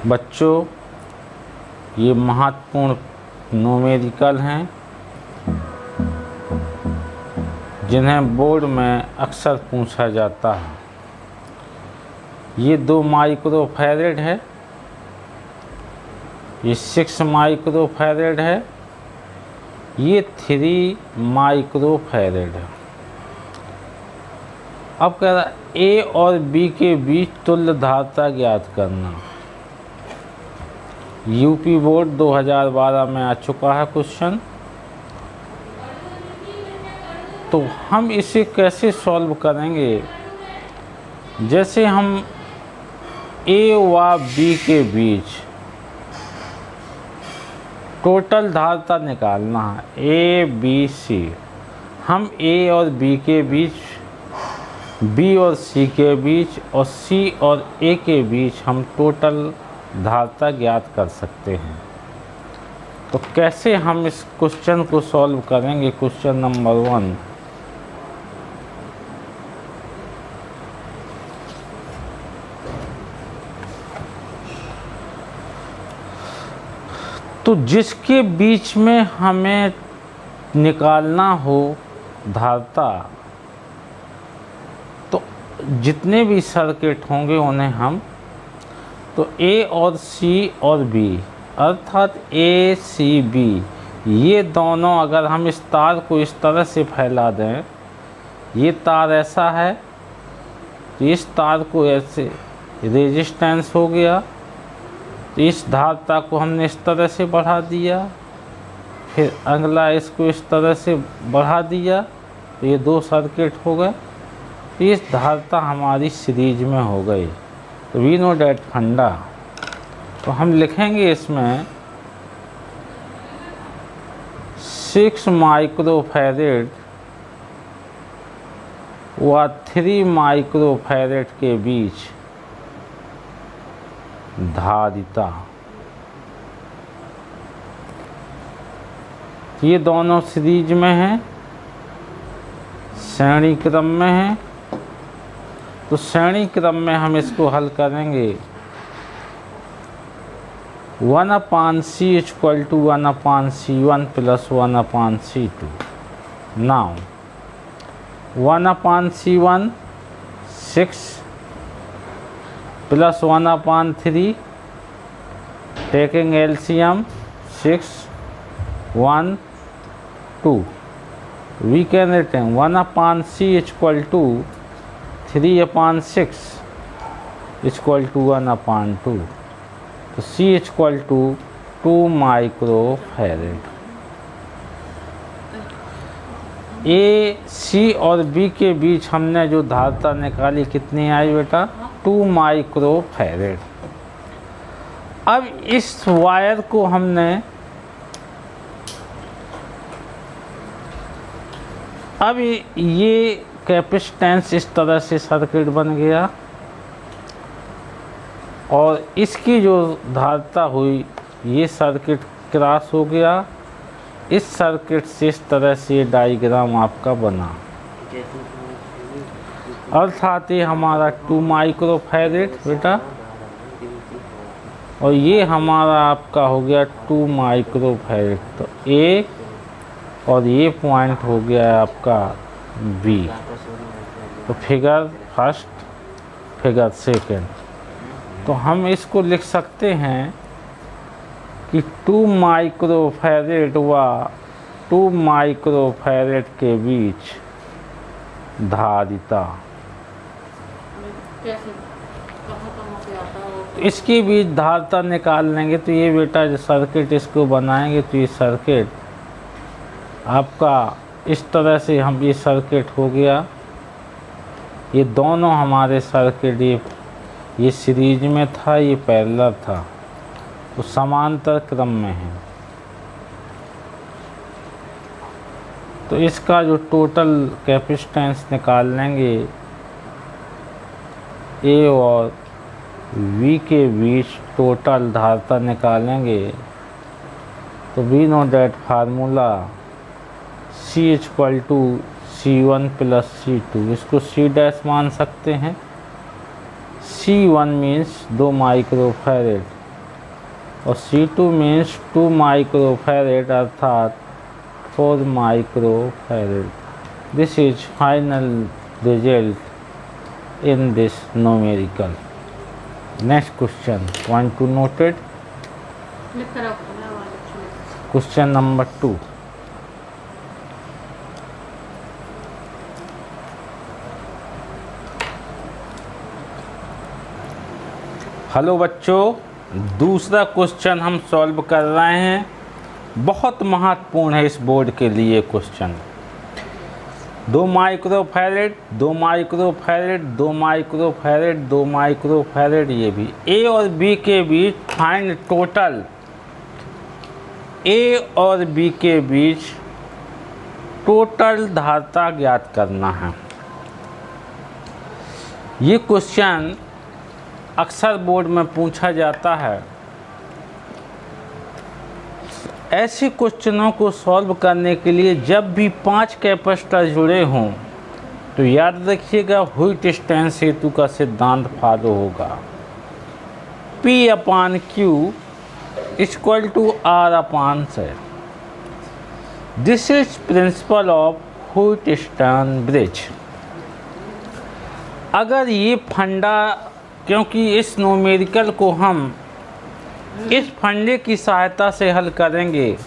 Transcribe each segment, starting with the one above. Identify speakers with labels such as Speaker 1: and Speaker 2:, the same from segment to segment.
Speaker 1: बच्चों, ये महत्वपूर्ण न्यूमेरिकल हैं जिन्हें बोर्ड में अक्सर पूछा जाता है। ये 2 माइक्रोफैरेड है, ये 6 माइक्रोफैरेड है, ये 3 माइक्रोफैरेड है। अब कह रहा ए और बी के बीच तुल्य धारिता ज्ञात करना। यूपी बोर्ड 2012 में आ चुका है क्वेश्चन। तो हम इसे कैसे सॉल्व करेंगे? जैसे हम ए व बी के बीच टोटल धारिता निकालना है, ए बी सी। हम ए और बी के बीच, बी और सी के बीच और सी और ए के बीच हम टोटल धारिता ज्ञात कर सकते हैं। तो कैसे हम इस क्वेश्चन को सॉल्व करेंगे? क्वेश्चन नंबर 1, तो जिसके बीच में हमें निकालना हो धारिता, तो जितने भी सर्किट होंगे उन्हें हम, तो ए और सी और बी अर्थात ए सी बी, ये दोनों अगर हम इस तार को इस तरह से फैला दें, ये तार ऐसा है तो इस तार को ऐसे रेजिस्टेंस हो गया, तो इस धारिता को हमने इस तरह से बढ़ा दिया, फिर अगला इसको इस तरह से बढ़ा दिया, तो ये 2 सर्किट हो गए। तो इस धारिता हमारी सीरीज में हो गई। तो वी नो डैट फंडा। तो हम लिखेंगे इसमें 6 माइक्रोफैरेड व 3 माइक्रोफैरेड के बीच धारिता। ये दोनों सीरीज में हैं, श्रेणी क्रम में हैं। तो श्रेणी क्रम में हम इसको हल करेंगे। 1/C equal to 1/C1 plus 1/C2। Now 1/C1 6 plus 1/3, taking LCM 6 1 2, we can write 1/C equal to 3/6 equal to 1/2। तो C equal to 2 microfarad. A C और बी के बीच हमने जो धारिता निकाली कितनी आई बेटा? 2 माइक्रोफैरेड। अब इस वायर को हमने, अब ये कैपेसिटेंस इस तरह से सर्किट बन गया और इसकी जो धारिता हुई, ये सर्किट क्रॉस हो गया इस सर्किट से। इस तरह से डायग्राम आपका बना, अर्थात ये हमारा 2 माइक्रोफैरेड बेटा, और ये हमारा आपका हो गया 2 माइक्रोफैरेड। तो ए और ये पॉइंट हो गया आपका बी। तो फिगर फर्स्ट, फिगर सेकंड। तो हम इसको लिख सकते हैं कि 2 माइक्रोफैरेड व 2 माइक्रोफैरेड के बीच धारिता। इसके बीच धारिता निकाल लेंगे। तो ये बेटा जो सर्किट इसको बनाएंगे, तो ये सर्किट आपका इस तरह से, हम ये सर्किट हो गया। ये दोनों हमारे सर्किट, ये सीरीज में था, ये पैरेलल था, तो समांतर क्रम में है। तो इसका जो टोटल कैपेसिटेंस निकाल लेंगे, ए और वी के बीच टोटल धारिता निकालेंगे। तो we know that formula C equal to C1 plus C2। इसको C मान सकते हैं। C1 मीन्स 2 माइक्रोफैरेड और C2 मीन्स 2 माइक्रोफैरेड अर्थात 4 microfarad. This is final result in this numerical. Next question, point two noted. Question number 2। Hello बच्चों, दूसरा question हम solve कर रहे हैं। बहुत महत्वपूर्ण है इस बोर्ड के लिए question. 2 microfarad, 2 microfarad, 2 microfarad, 2 microfarad, ये भी ए और बी के बीच फाइंड टोटल। ए और बी के बीच टोटल धारिता ज्ञात करना है। ये क्वेश्चन अक्सर बोर्ड में पूछा जाता है। ऐसे क्वेश्चनों को सॉल्व करने के लिए जब भी 5 कैपेसिटर जुड़े हों तो याद रखिएगा व्हिटस्टाइन सेतु का सिद्धांत फॉलो होगा। P/Q equal to R/Z। This is principle of Wheatstone bridge. अगर ये फंडा, क्योंकि इस न्यूमेरिकल को हम इस फंडे की सहायता से हल करेंगे,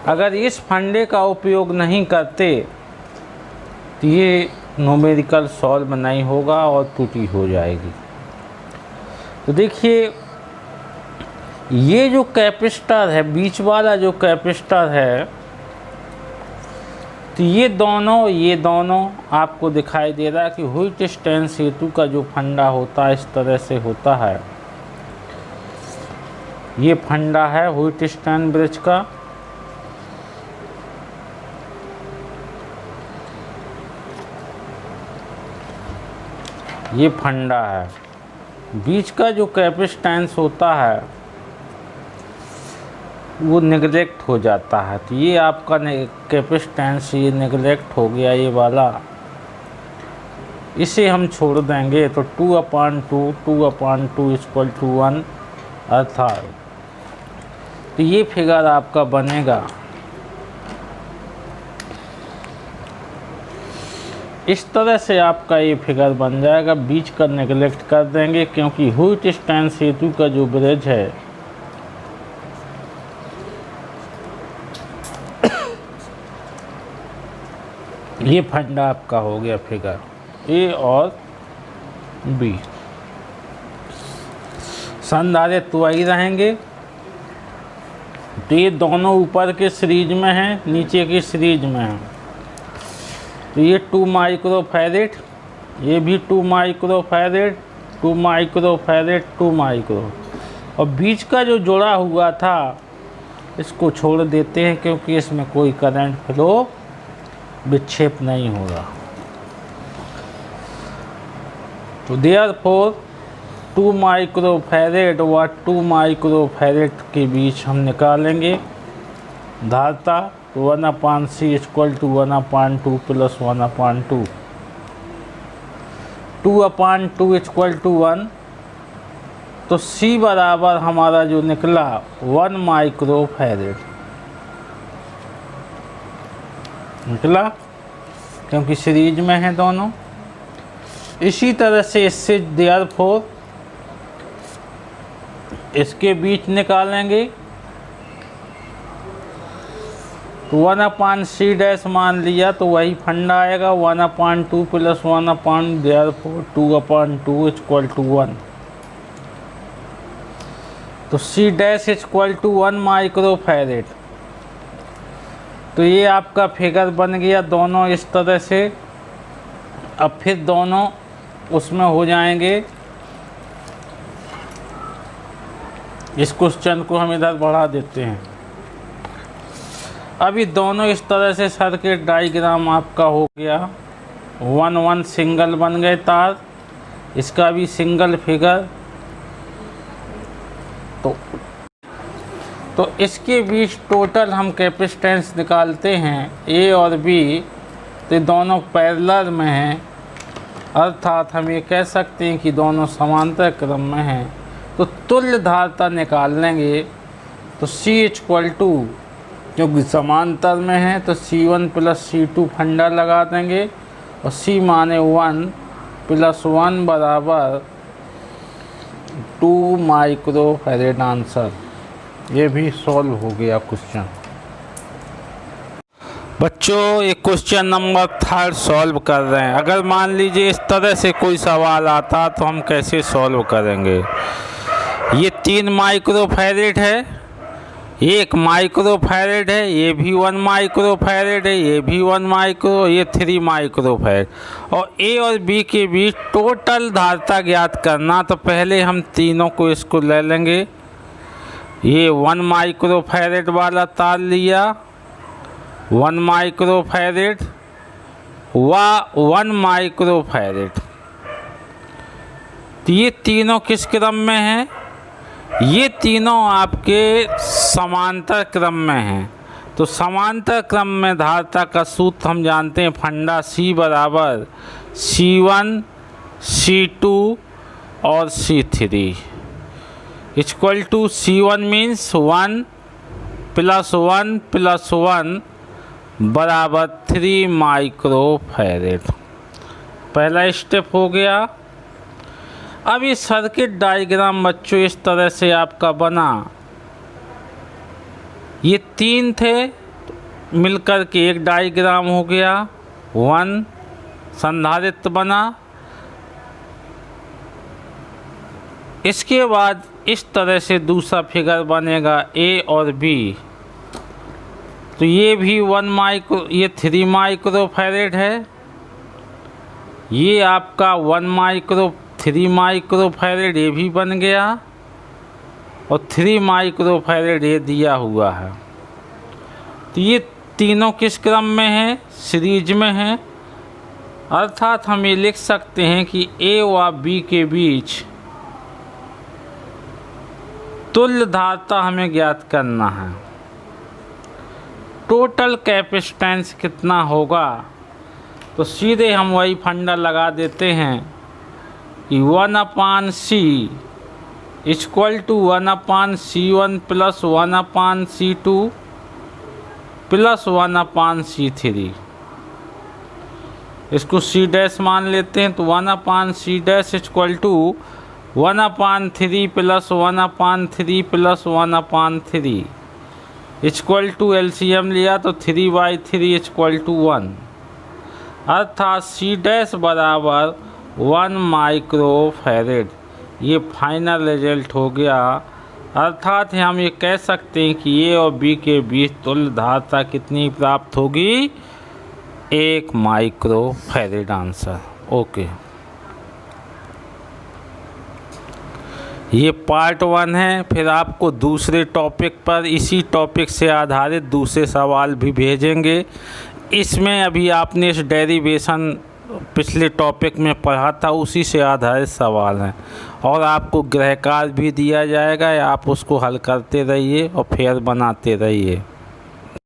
Speaker 1: अगर इस फंडे का उपयोग नहीं करते तो ये न्यूमेरिकल सॉल्व नहीं होगा और त्रुटि हो जाएगी। तो देखिए, ये जो कैपेसिटर है, बीच वाला जो कैपेसिटर है, तो ये दोनों आपको दिखाई दे रहा है कि व्हिटस्टाइन सेतु का जो फंडा होता है इस तरह से होता है। ये फंडा है व्हिटस्टाइन ब्रिज का। ये फंडा है। बीच का जो कैपेसिटेंस होता है वो नेगलेक्ट हो जाता है। तो ये आपका कैपेसिटेंस ये नेगलेक्ट हो गया, ये वाला, इसे हम छोड़ देंगे। तो 2/2 इक्वल टू 1 अर्थात, तो ये फिगर आपका बनेगा इस तरह से। आपका ये फिगर बन जाएगा। बीच का नेगलेक्ट कर देंगे क्योंकि व्हिटस्टाइन सेतु का जो ब्रिज है ये फंडा आपका हो गया फिगर ए और बी। संधारित्र तो वही रहेंगे। तो ये दोनों ऊपर के सीरीज में हैं, नीचे की सीरीज में हैं। तो ये 2 माइक्रोफैरेड, ये भी 2 माइक्रोफैरेड, 2 माइक्रोफैरेड, 2 माइक्रो, और बीच का जो जुड़ा हुआ था इसको छोड़ देते हैं क्योंकि इसमें कोई करंट फ्लो विक्षेप नहीं होगा। तो देयरफॉर 2 माइक्रोफैरेड व 2 माइक्रोफैरेड के बीच हम निकालेंगे धारिता। 1/C equal to 1/2 plus 1/2, 2/2 equal to 1। तो C बराबर हमारा जो निकला 1 माइक्रोफैरेड निकला, क्योंकि सीरीज में है दोनों। इसी तरह से इससे देयरफॉर इसके बीच निकालेंगे तो 1/C डैश मान लिया तो वही फंडा आएगा 1/2 प्लस 1/, देयरफॉर 2/2 इक्वल टू 1। तो C dash equal to 1 microfarad. तो ये आपका फिगर बन गया दोनों इस तरह से। अब फिर दोनों उसमें हो जाएंगे। इस क्वेश्चन को हम इधर बढ़ा देते हैं। अभी दोनों इस तरह से सर्किट डायग्राम आपका हो गया। 1 सिंगल बन गए तार, इसका भी सिंगल फिगर। तो इसके बीच टोटल हम कैपेसिटेंस निकालते हैं ए और बी, तो दोनों पैरेलल में हैं, अर्थात हम ये कह सकते हैं कि दोनों समांतर क्रम में हैं। तो तुल्य धारिता निकाल लेंगे तो C इक्वल टू, क्योंकि समांतर में है तो C1 प्लस C2 फंडा लगा देंगे और C माने 1 प्लस 1 बराबर 2 माइक्रो फैरेड आंसर। ये भी सॉल्व हो गया क्वेश्चन। बच्चों ये क्वेश्चन नंबर 3 सॉल्व कर रहे हैं। अगर मान लीजिए इस तरह से कोई सवाल आता तो हम कैसे सॉल्व करेंगे। ये 3 माइक्रो फैरेड है, 1 माइक्रो फैरेड है, ये भी 1 माइक्रो फैरेड है, ये भी 1 माइक्रो, ये 3 माइक्रो फैरेड। और ए और बी के बीच टोटल धारिता ज्ञात करना, तो पहले हम तीनों को इसको ले लेंगे। ये 1 माइक्रो फैरेड वाला तार लिया, 1 माइक्रो फैरेड व 1 माइक्रो फैरेड। तो ये तीनों किस क्रम में हैं? ये तीनों आपके समांतर क्रम में हैं। तो समांतर क्रम में धारिता का सूत्र हम जानते हैं, फंडा C बराबर C1 C2 और C3 equal to C1 means 1 plus 1 plus 1 बराबर 3 माइक्रो फैरेड। पहला स्टेप हो गया। अब ये सर्किट डायग्राम बच्चों इस तरह से आपका बना, ये 3 थे मिलकर के एक डायग्राम हो गया, 1 संधारित्र बना। इसके बाद इस तरह से दूसरा फिगर बनेगा A और B। तो ये भी 1 माइक्रो, ये 3 माइक्रो फैरेड है, ये आपका 1 माइक्रो 3 माइक्रो फैरेड ये भी बन गया और 3 माइक्रो फैरेड ये दिया हुआ है। तो ये तीनों किस क्रम में है? सीरीज में है। अर्थात हम ये लिख सकते हैं कि A व B के बीच तुल्य धारिता हमें ज्ञात करना है। टोटल कैपेसिटेंस कितना होगा? तो सीधे हम वही फंडा लगा देते हैं कि 1/C equal to 1/C1 plus 1/C2 plus 1/C3। इसको C डैश मान लेते हैं, तो 1/C dash equal to 1/3 plus 1/3 plus 1/3 equal to LCM लिया तो 3/3 इक्वल टू 1। अर्थात C डैश बराबर 1 माइक्रो फैरेड। ये फाइनल रिजल्ट हो गया। अर्थात हम ये कह सकते हैं कि A और B के बीच तुल्य धारिता कितनी प्राप्त होगी? 1 माइक्रो फैरेड आंसर। ओके, ये पार्ट 1 है। फिर आपको दूसरे टॉपिक पर इसी टॉपिक से आधारित दूसरे सवाल भी भेजेंगे। इसमें अभी आपने इस डेरिवेशन पिछले टॉपिक में पढ़ा था, उसी से आधारित सवाल हैं और आपको गृह कार्य भी दिया जाएगा, या आप उसको हल करते रहिए और फिर बनाते रहिए।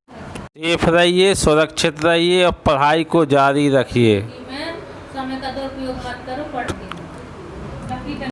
Speaker 1: सेफ रहिए, सुरक्षित रहिए और पढ़ाई को जारी रखिए।
Speaker 2: समय का दुरुपयोग मत करो।